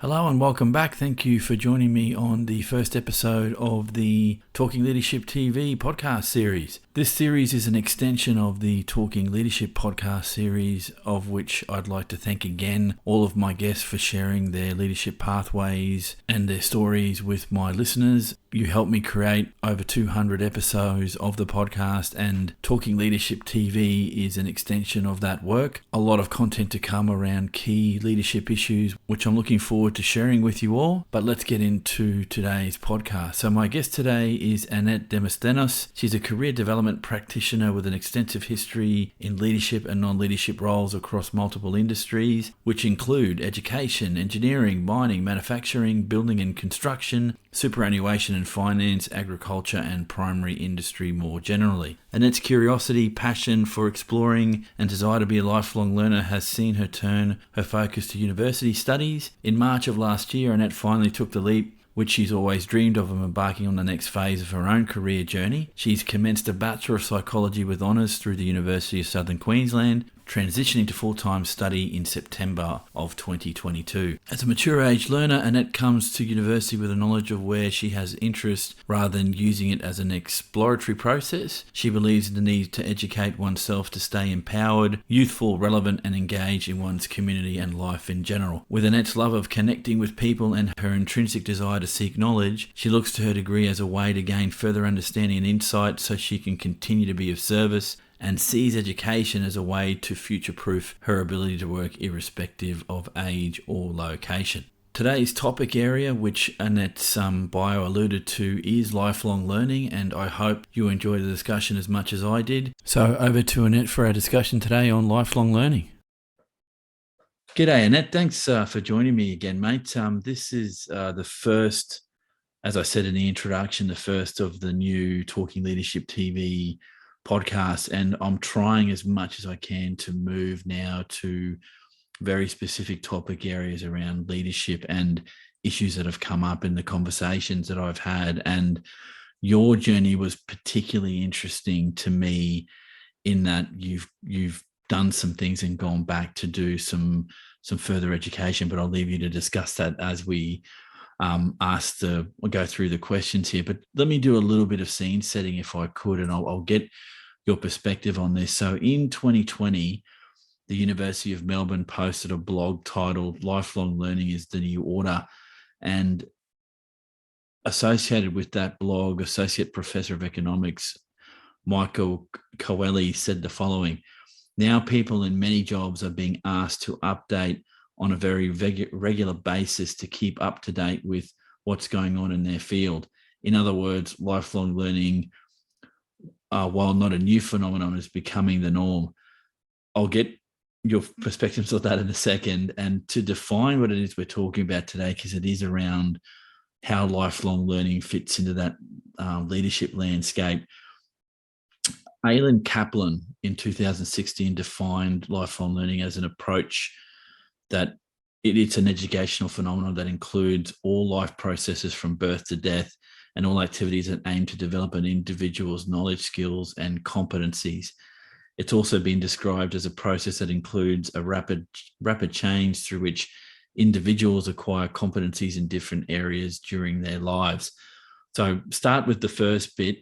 Hello and welcome back. Thank you for joining me on the first episode of the Talking Leadership TV podcast series. This series is an extension of the Talking Leadership podcast series, of which I'd like to thank again all of my guests for sharing their leadership pathways and their stories with my listeners. You helped me create over 200 episodes of the podcast, and Talking Leadership TV is an extension of that work. A lot of content to come around key leadership issues, which I'm looking forward to sharing with you all. But let's get into today's podcast. So my guest today is Annette Demosthenous. She's a career development practitioner with an extensive history in leadership and non-leadership roles across multiple industries, which include education, engineering, mining, manufacturing, building and construction, superannuation and finance, agriculture and primary industry more generally. Annette's curiosity, passion for exploring and desire to be a lifelong learner has seen her turn her focus to university studies. In March of last year, Annette finally took the leap which she's always dreamed of embarking on the next phase of her own career journey. She's commenced a Bachelor of Psychology with honours through the University of Southern Queensland, transitioning to full-time study in September of 2022. As a mature age learner, Annette comes to university with a knowledge of where she has interest rather than using it as an exploratory process. She believes in the need to educate oneself to stay empowered, youthful, relevant and engaged in one's community and life in general. With Annette's love of connecting with people and her intrinsic desire to seek knowledge, she looks to her degree as a way to gain further understanding and insight so she can continue to be of service, and sees education as a way to future-proof her ability to work irrespective of age or location. Today's topic area, which Annette's bio alluded to, is lifelong learning, and I hope you enjoyed the discussion as much as I did. So over to Annette for our discussion today on lifelong learning. G'day, Annette. Thanks for joining me again, mate. This is the first, as I said in the introduction, the first of the new Talking Leadership TV podcast, and I'm trying as much as I can to move now to very specific topic areas around leadership and issues that have come up in the conversations that I've had. And your journey was particularly interesting to me in that you've done some things and gone back to do some further education, but I'll leave you to discuss that as we we'll go through the questions here. But let me do a little bit of scene setting if I could, and I'll get your perspective on this. So in 2020, the University of Melbourne posted a blog titled "Lifelong Learning is the New Order." And associated with that blog, Associate Professor of Economics, Michael Coeli, said the following: "Now people in many jobs are being asked to update on a very regular basis to keep up to date with what's going on in their field. In other words, lifelong learning, while not a new phenomenon, is becoming the norm." I'll get your perspectives on that in a second. And to define what it is we're talking about today, because it is around how lifelong learning fits into that leadership landscape. Alan Kaplan in 2016 defined lifelong learning as an approach that it's an educational phenomenon that includes all life processes from birth to death and all activities that aim to develop an individual's knowledge, skills, and competencies. It's also been described as a process that includes a rapid change through which individuals acquire competencies in different areas during their lives. So start with the first bit.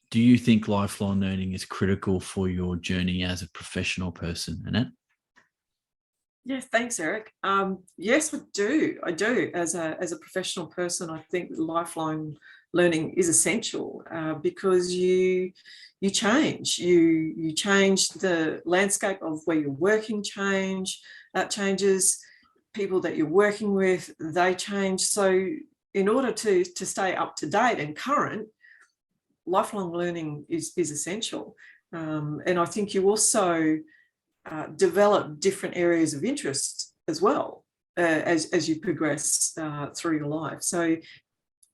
Do you think lifelong learning is critical for your journey as a professional person, Annette? Yes, thanks, Eric. Yes, I do. As a professional person, I think lifelong learning is essential because you change. You change the landscape of where you're working. That changes. People that you're working with, they change. So in order to stay up to date and current, lifelong learning is essential. And I think you also develop different areas of interest as well as you progress through your life. So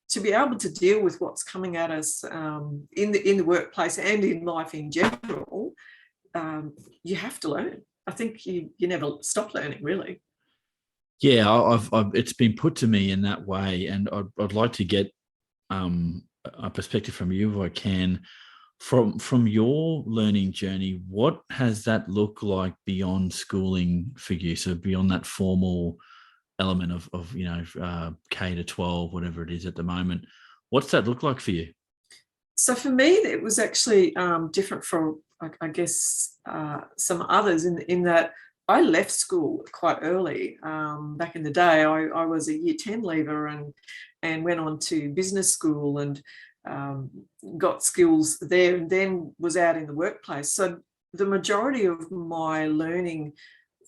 to be able to deal with what's coming at us in the workplace and in life in general, you have to learn. I think you never stop learning, really. Yeah, I've it's been put to me in that way, and I'd like to get a perspective from you if I can. From your learning journey, what has that looked like beyond schooling for you? So beyond that formal element of K to 12, whatever it is at the moment. What's that look like for you? So for me, it was actually different from, I guess, some others in that I left school quite early. Back in the day, I was a year 10 leaver and went on to business school and got skills there, and then was out in the workplace. So the majority of my learning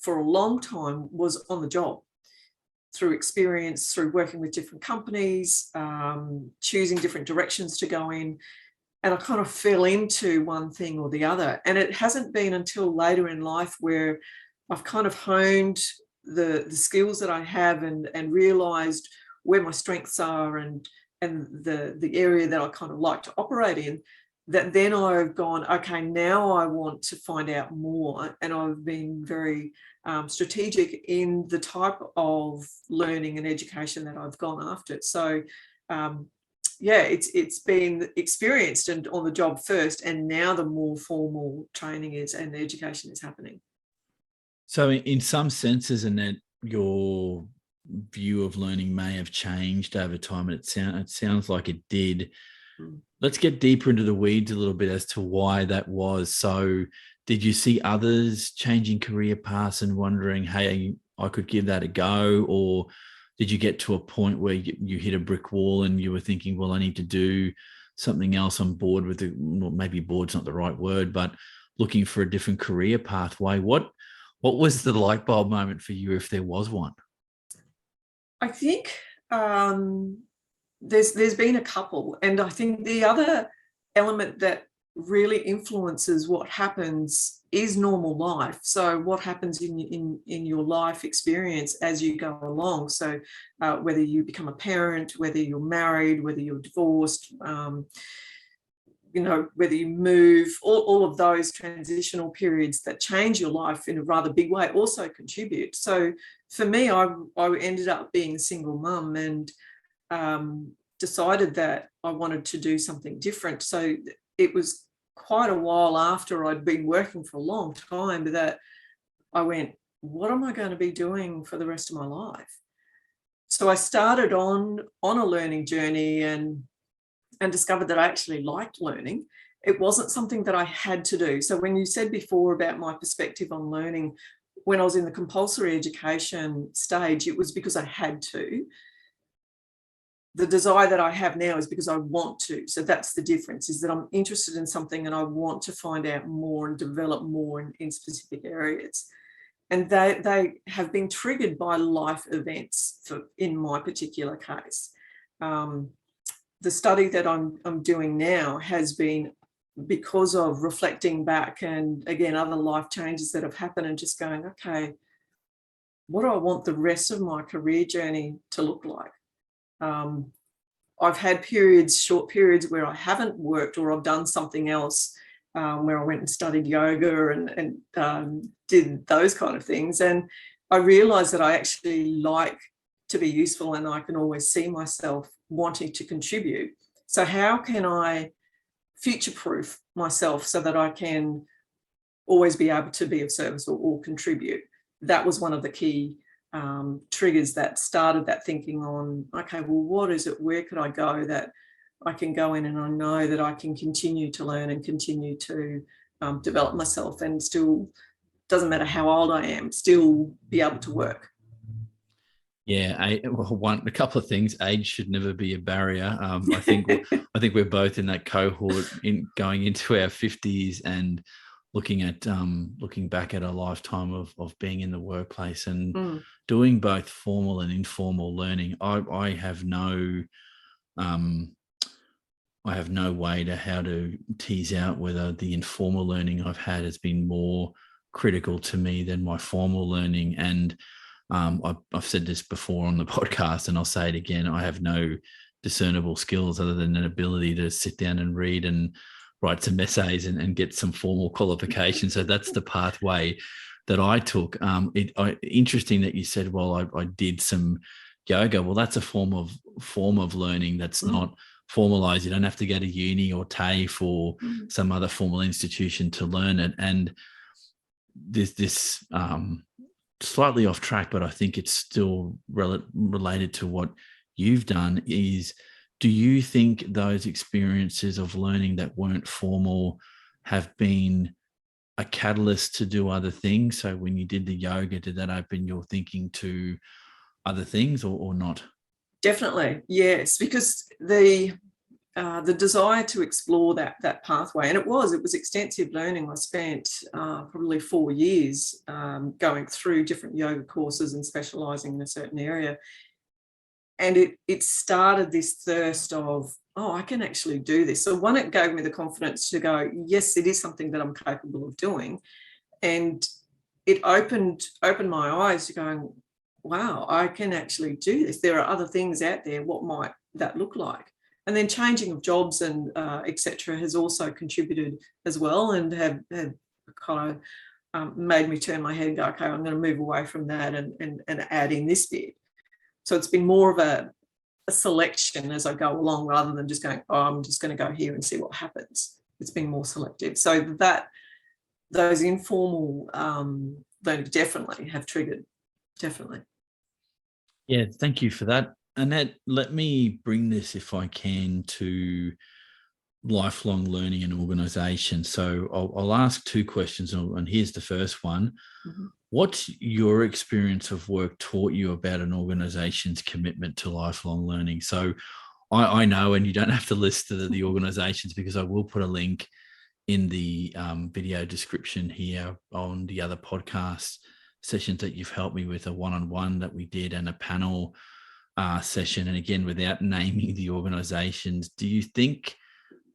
for a long time was on the job, through experience, through working with different companies, choosing different directions to go in. And I kind of fell into one thing or the other. And it hasn't been until later in life where I've kind of honed the skills that I have and realized where my strengths are and the area that I kind of like to operate in, that then I've gone, okay, now I want to find out more. And I've been very strategic in the type of learning and education that I've gone after. So it's been experienced and on the job first, and now the more formal training is and the education is happening. So in some senses, Annette, your view of learning may have changed over time, and it sounds like it did. Let's get deeper into the weeds a little bit as to why that was. So did you see others changing career paths and wondering, hey, I could give that a go? Or did you get to a point where you hit a brick wall and you were thinking, well, I need to do something else? I'm bored with it. Well, maybe bored's not the right word, but looking for a different career pathway. What was the light bulb moment for you, if there was one? I think there's been a couple, and I think the other element that really influences what happens is normal life. So what happens in your life experience as you go along. So whether you become a parent, whether you're married, whether you're divorced, whether you move, all of those transitional periods that change your life in a rather big way also contribute. So for me, I ended up being a single mum and decided that I wanted to do something different. So it was quite a while after I'd been working for a long time that I went, what am I going to be doing for the rest of my life? So I started on a learning journey and discovered that I actually liked learning. It wasn't something that I had to do. So when you said before about my perspective on learning, when I was in the compulsory education stage, it was because I had to. The desire that I have now is because I want to. So that's the difference, is that I'm interested in something and I want to find out more and develop more in specific areas. And they have been triggered by life events in my particular case. The study that I'm doing now has been because of reflecting back and, again, other life changes that have happened and just going, okay, what do I want the rest of my career journey to look like? I've had short periods where I haven't worked or I've done something else, where I went and studied yoga and did those kind of things. And I realised that I actually like to be useful and I can always see myself wanting to contribute. So how can I future-proof myself so that I can always be able to be of service or contribute? That was one of the key triggers that started that thinking on, okay, well, what is it? Where could I go that I can go in and I know that I can continue to learn and continue to develop myself and still, doesn't matter how old I am, still be able to work. Yeah, a couple of things. Age should never be a barrier. I think we're both in that cohort in going into our 50s and looking back at a lifetime of being in the workplace and doing both formal and informal learning. I have no way to how to tease out whether the informal learning I've had has been more critical to me than my formal learning. And I've said this before on the podcast, and I'll say it again. I have no discernible skills other than an ability to sit down and read and write some essays and get some formal qualifications. So that's the pathway that I took. Interesting that you said, well, I did some yoga. Well, that's a form of learning that's not formalized. You don't have to go to uni or TAFE or some other formal institution to learn it. And this slightly off track, but I think it's still related to what you've done, is do you think those experiences of learning that weren't formal have been a catalyst to do other things? So when you did the yoga, did that open your thinking to other things or not? Definitely, yes, because the desire to explore that pathway, and it was extensive learning. I spent probably 4 years going through different yoga courses and specialising in a certain area, and it started this thirst of, oh, I can actually do this. So one, it gave me the confidence to go, yes, it is something that I'm capable of doing, and it opened my eyes to going, wow, I can actually do this. There are other things out there. What might that look like? And then changing of jobs and etc. has also contributed as well, and have kind of made me turn my head and go, okay, I'm going to move away from that and add in this bit. So it's been more of a selection as I go along, rather than just going, oh, I'm just going to go here and see what happens. It's been more selective. So that those informal learning definitely have triggered, definitely. Yeah, thank you for that. Annette, let me bring this, if I can, to lifelong learning and organisation. So I'll ask two questions, and here's the first one. Mm-hmm. What's your experience of work taught you about an organisation's commitment to lifelong learning? So I know, and you don't have to list the organisations, because I will put a link in the video description here on the other podcast sessions that you've helped me with, a one-on-one that we did and a panel session. And again, without naming the organisations, do you think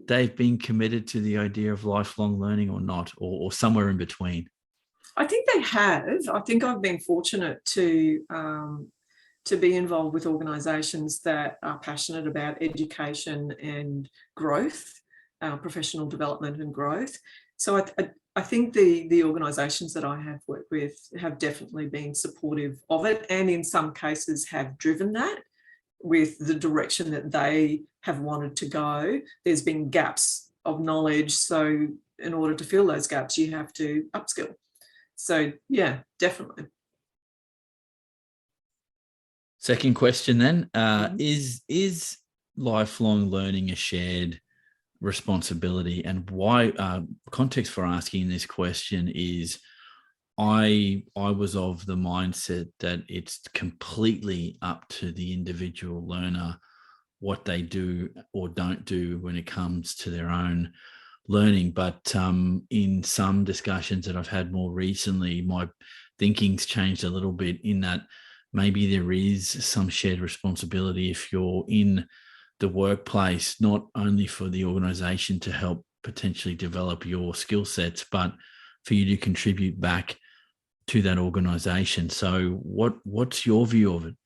they've been committed to the idea of lifelong learning or not, or somewhere in between? I think they have. I think I've been fortunate to be involved with organisations that are passionate about education and growth, professional development and growth. So I think the organisations that I have worked with have definitely been supportive of it, and in some cases have driven that with the direction that they have wanted to go. There's been gaps of knowledge, so in order to fill those gaps, you have to upskill. So yeah, definitely. Second question then, is lifelong learning a shared responsibility? And why? Context for asking this question is I was of the mindset that it's completely up to the individual learner what they do or don't do when it comes to their own learning. But in some discussions that I've had more recently, my thinking's changed a little bit, in that maybe there is some shared responsibility if you're in the workplace, not only for the organization to help potentially develop your skill sets, but for you to contribute back to that organization. So what's your view of it?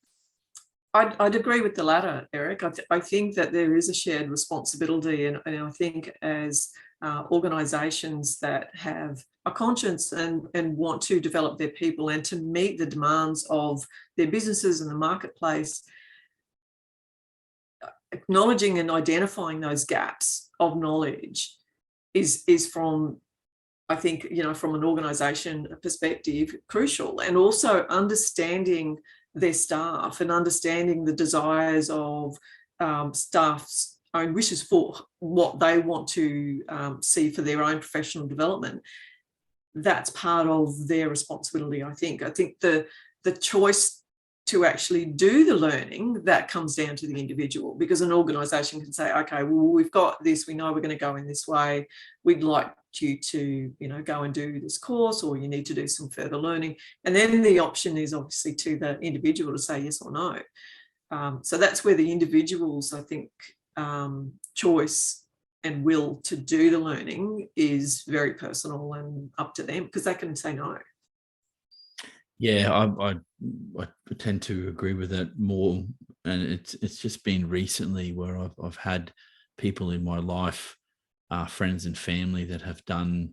I'd agree with the latter, Eric. I think that there is a shared responsibility, and I think as organisations that have a conscience and want to develop their people and to meet the demands of their businesses and the marketplace, acknowledging and identifying those gaps of knowledge is from, I think, from an organisation perspective, crucial. And also understanding their staff and understanding the desires of staff's own wishes for what they want to see for their own professional development. That's part of their responsibility, I think. I think the choice to actually do the learning, that comes down to the individual, because an organisation can say, okay, well, we've got this, we know we're going to go in this way, we'd like you to, go and do this course, or you need to do some further learning. And then the option is obviously to the individual to say yes or no. So that's where the individual's, I think, choice and will to do the learning is very personal and up to them, because they can say no. Yeah, I tend to agree with that more, and it's just been recently where I've had people in my life, friends and family, that have done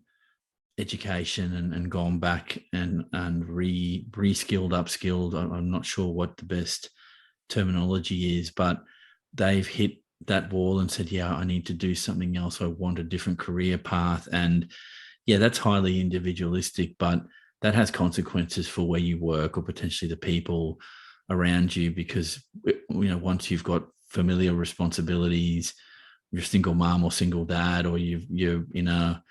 education and gone back and re-skilled, upskilled. I'm not sure what the best terminology is, but they've hit that wall and said, yeah, I need to do something else. I want a different career path. And yeah, that's highly individualistic, but that has consequences for where you work or potentially the people around you, because, once you've got familiar responsibilities, you're a single mom or single dad, or you're in a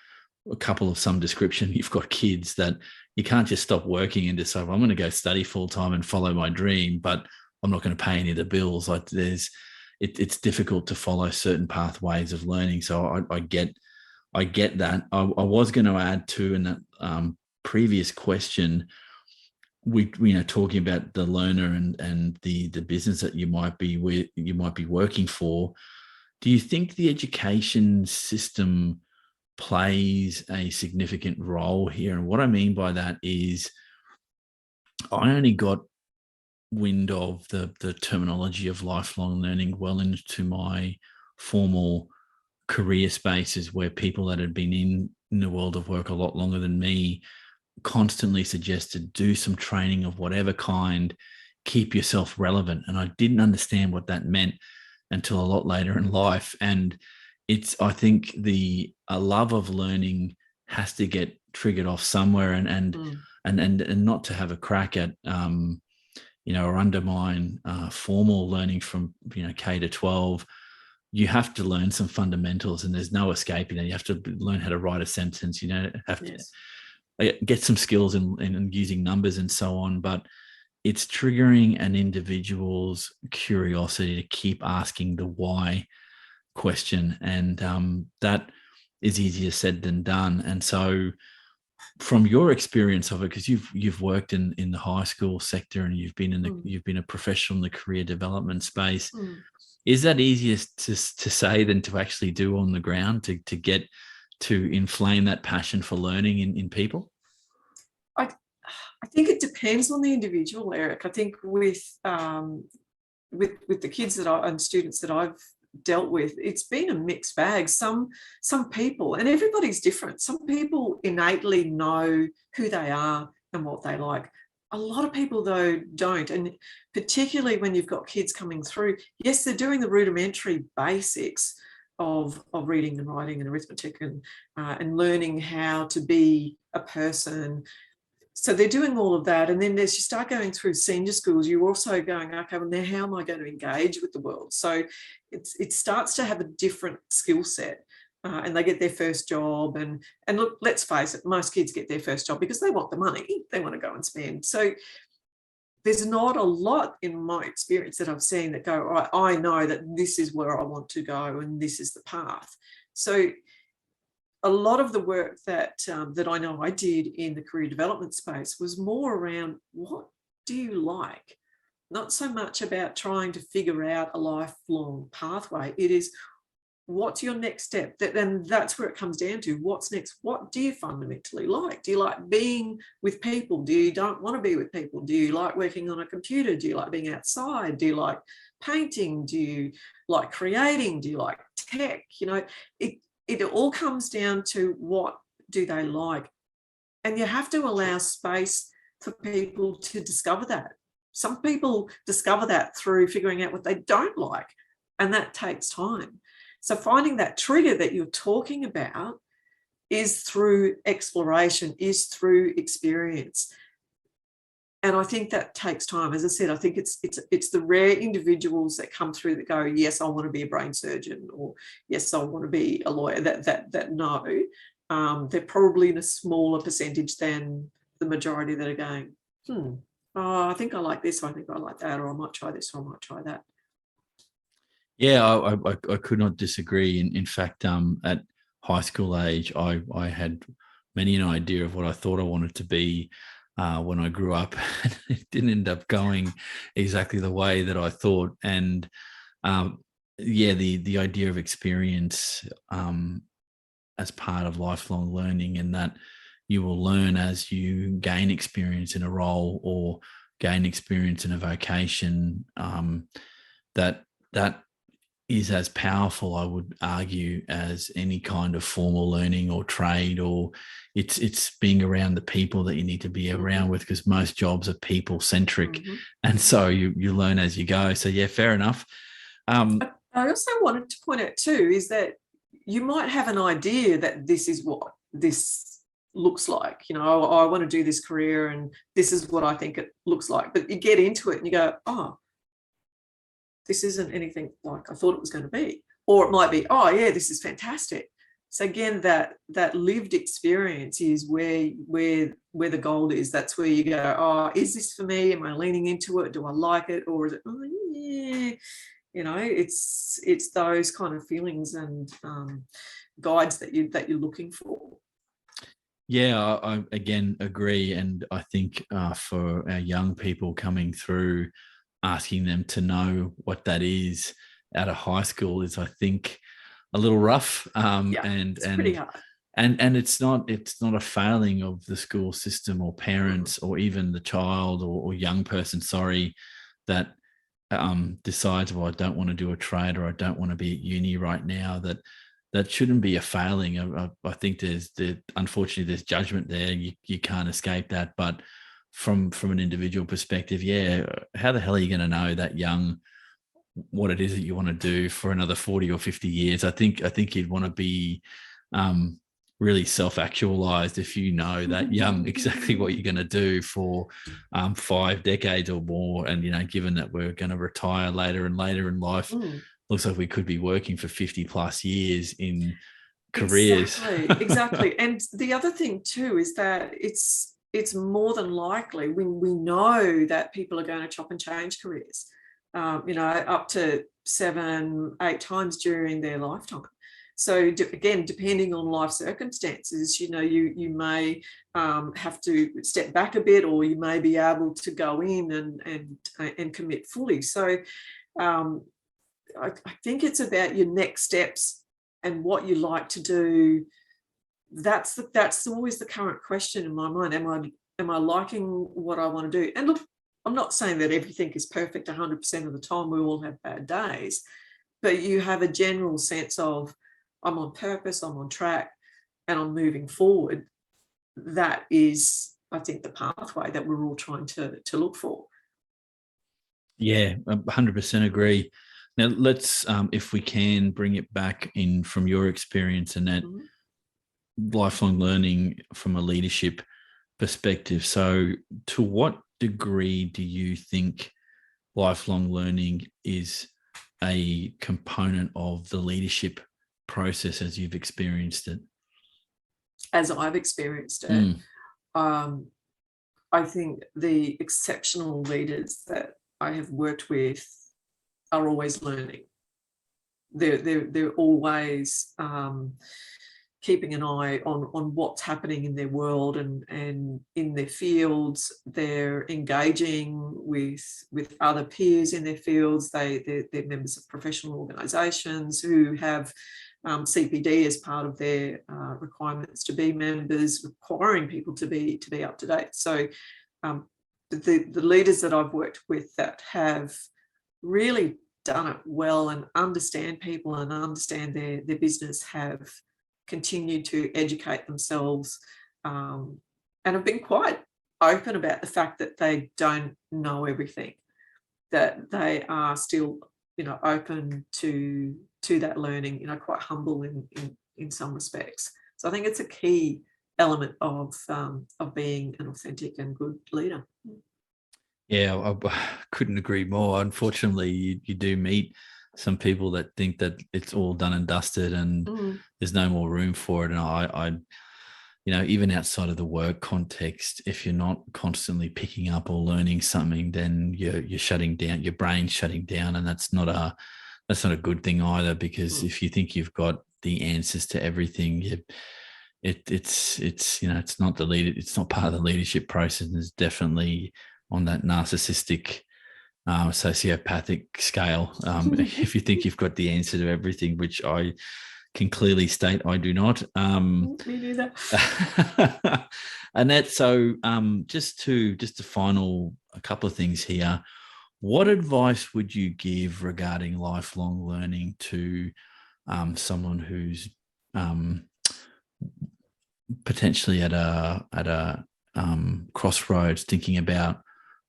couple of some description, you've got kids, that you can't just stop working and decide, well, I'm going to go study full time and follow my dream, but I'm not going to pay any of the bills. Like it's difficult to follow certain pathways of learning. So I get that. I was going to add too, in that previous question, we talking about the learner and the business that you might be working for. Do you think the education system plays a significant role here? And what I mean by that is, I only got wind of the terminology of lifelong learning well into my formal career spaces, where people that had been in the world of work a lot longer than me constantly suggested, do some training of whatever kind, keep yourself relevant. And I didn't understand what that meant until a lot later in life. And I think a love of learning has to get triggered off somewhere, and not to have a crack at or undermine formal learning from K to 12. You have to learn some fundamentals, and there's no escaping it. You have to learn how to write a sentence. Have to get some skills in using numbers and so on. But it's triggering an individual's curiosity to keep asking the why question, and that is easier said than done. And so, from your experience of it, because you've worked in the high school sector, and you've been a professional in the career development space, is that easier to say than to actually do on the ground, to get to inflame that passion for learning in people? I think it depends on the individual, Eric. I think with the kids and students that I've dealt with, it's been a mixed bag. Some people, and everybody's different. Some people innately know who they are and what they like. A lot of people, though, don't. And particularly when you've got kids coming through, yes, they're doing the rudimentary basics of reading and writing and arithmetic and learning how to be a person. So they're doing all of that. And then as you start going through senior schools, you're also going, okay, well, now how am I going to engage with the world? So it starts to have a different skill set. And they get their first job. And look, let's face it, most kids get their first job because they want the money. They want to go and spend. So there's not a lot in my experience that I've seen that go, all right, I know that this is where I want to go and this is the path. So a lot of the work that I know I did in the career development space was more around, what do you like? Not so much about trying to figure out a lifelong pathway. It is, what's your next step? And that's where it comes down to, what's next? What do you fundamentally like? Do you like being with people? Do you don't want to be with people? Do you like working on a computer? Do you like being outside? Do you like painting? Do you like creating? Do you like tech? It all comes down to, what do they like? And you have to allow space for people to discover that. Some people discover that through figuring out what they don't like, and that takes time. So finding that trigger that you're talking about is through exploration, is through experience. And I think that takes time. As I said, I think it's the rare individuals that come through that go, yes, I want to be a brain surgeon, or yes, I want to be a lawyer, that know. They're probably in a smaller percentage than the majority that are going, I think I like this, I think I like that, or I might try this, or I might try that. Yeah, I could not disagree. In fact, at high school age, I had many an idea of what I thought I wanted to be when I grew up. It didn't end up going exactly the way that I thought. And the idea of experience as part of lifelong learning, and that you will learn as you gain experience in a role or gain experience in a vocation, that is as powerful, I would argue, as any kind of formal learning or trade, or it's being around the people that you need to be around with, because most jobs are people centric, and so you learn as you go. So yeah, fair enough. I also wanted to point out too is that you might have an idea that this is what this looks like. I want to do this career and this is what I think it looks like. But you get into it and you go, oh, this isn't anything like I thought it was going to be. Or it might be, oh yeah, this is fantastic. So again, that lived experience is where the gold is. That's where you go, oh, is this for me? Am I leaning into it? Do I like it? Or is it, oh yeah, it's those kind of feelings and guides that you're looking for. Yeah, I again agree. And I think for our young people coming through, asking them to know what that is out of high school is, I think, a little rough. It's pretty hard. And it's not a failing of the school system or parents or even the child or young person, that decides, well, I don't want to do a trade or I don't want to be at uni right now. That shouldn't be a failing. I think unfortunately there's judgment there. You can't escape that. But from an individual perspective, yeah, how the hell are you going to know that young what it is that you want to do for another 40 or 50 years? I think you'd want to be really self-actualized if you know that young exactly what you're going to do for 5 decades or more. And given that we're going to retire later and later in life, looks like we could be working for 50 plus years in careers. Exactly. And the other thing too is that it's more than likely we know that people are going to chop and change careers, up to 7-8 times during their lifetime. So again, depending on life circumstances, you may have to step back a bit, or you may be able to go in and commit fully. So I think it's about your next steps and what you like to do. That's always the current question in my mind. Am I liking what I want to do? And look, I'm not saying that everything is perfect 100% of the time. We all have bad days, but you have a general sense of, I'm on purpose, I'm on track, and I'm moving forward. That is, I think, the pathway that we're all trying to look for. Yeah, 100% agree. Now, let's, if we can, bring it back in from your experience and that lifelong learning from a leadership perspective. So to what degree do you think lifelong learning is a component of the leadership process as you've experienced it? As I've experienced it, I think the exceptional leaders that I have worked with are always learning. They're always keeping an eye on what's happening in their world and in their fields. They're engaging with other peers in their fields. They're members of professional organisations who have CPD as part of their requirements to be members, requiring people to be up to date. So the leaders that I've worked with that have really done it well and understand people and understand their business have continued to educate themselves and have been quite open about the fact that they don't know everything, that they are still open to that learning, quite humble in some respects. So I think it's a key element of being an authentic and good leader. Yeah, I couldn't agree more. Unfortunately, you do meet some people that think that it's all done and dusted and there's no more room for it. And I even outside of the work context, if you're not constantly picking up or learning something, then you're shutting down, your brain's shutting down. And that's not a good thing either, because if you think you've got the answers to everything, it's not it's not part of the leadership process. And it's definitely on that narcissistic, sociopathic scale. If you think you've got the answer to everything, which I can clearly state I do not. Me neither. Annette, so just a couple of things here. What advice would you give regarding lifelong learning to someone who's potentially at a crossroads, thinking about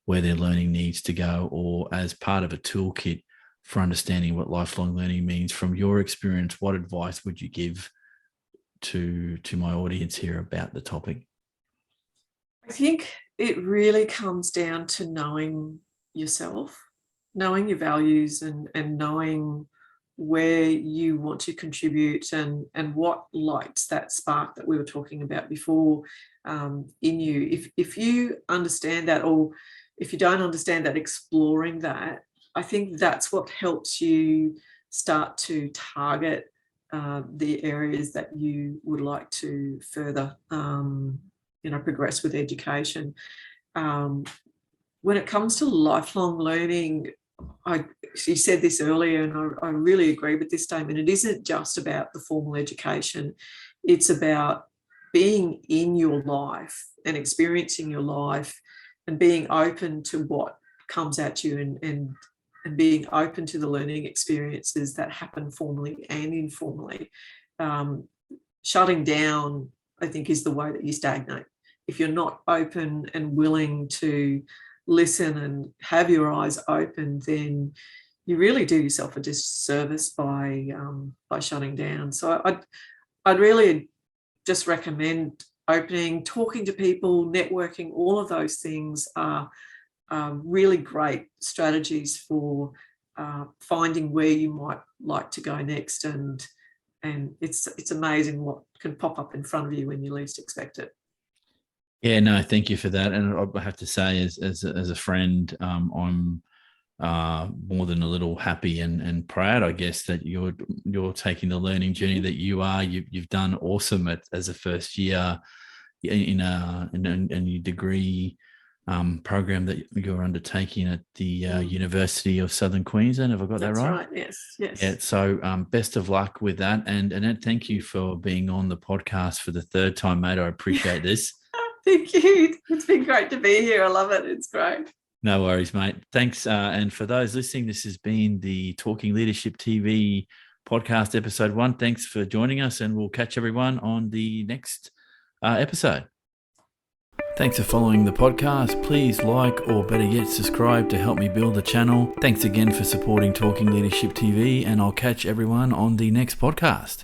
where their learning needs to go, or as part of a toolkit for understanding what lifelong learning means? From your experience, what advice would you give to my audience here about the topic? I think it really comes down to knowing yourself, knowing your values, and knowing where you want to contribute, and what lights that spark that we were talking about before in you. If you understand that, or if you don't understand that, exploring that, I think that's what helps you start to target the areas that you would like to further progress with education. When it comes to lifelong learning, you said this earlier, and I really agree with this statement. It isn't just about the formal education. It's about being in your life and experiencing your life, and being open to what comes at you, and being open to the learning experiences that happen formally and informally. Shutting down, I think, is the way that you stagnate. If you're not open and willing to listen and have your eyes open, then you really do yourself a disservice by shutting down. So I'd really just recommend opening, talking to people, networking. All of those things are really great strategies for finding where you might like to go next, and it's amazing what can pop up in front of you when you least expect it. Yeah, no, thank you for that. And I have to say, as a friend, I'm more than a little happy and proud, I guess, that you're taking the learning journey that you are. You've done awesome as a first year in a degree program that you're undertaking at the University of Southern Queensland. Have I got that right? That's right. Yes. Yeah. So best of luck with that. And Annette, thank you for being on the podcast for the third time, mate. I appreciate this. Thank you. It's been great to be here. I love it. It's great. No worries, mate. Thanks. And for those listening, this has been the Talking Leadership TV podcast, episode 1. Thanks for joining us, and we'll catch everyone on the next episode. Thanks for following the podcast. Please like, or better yet, subscribe to help me build the channel. Thanks again for supporting Talking Leadership TV, and I'll catch everyone on the next podcast.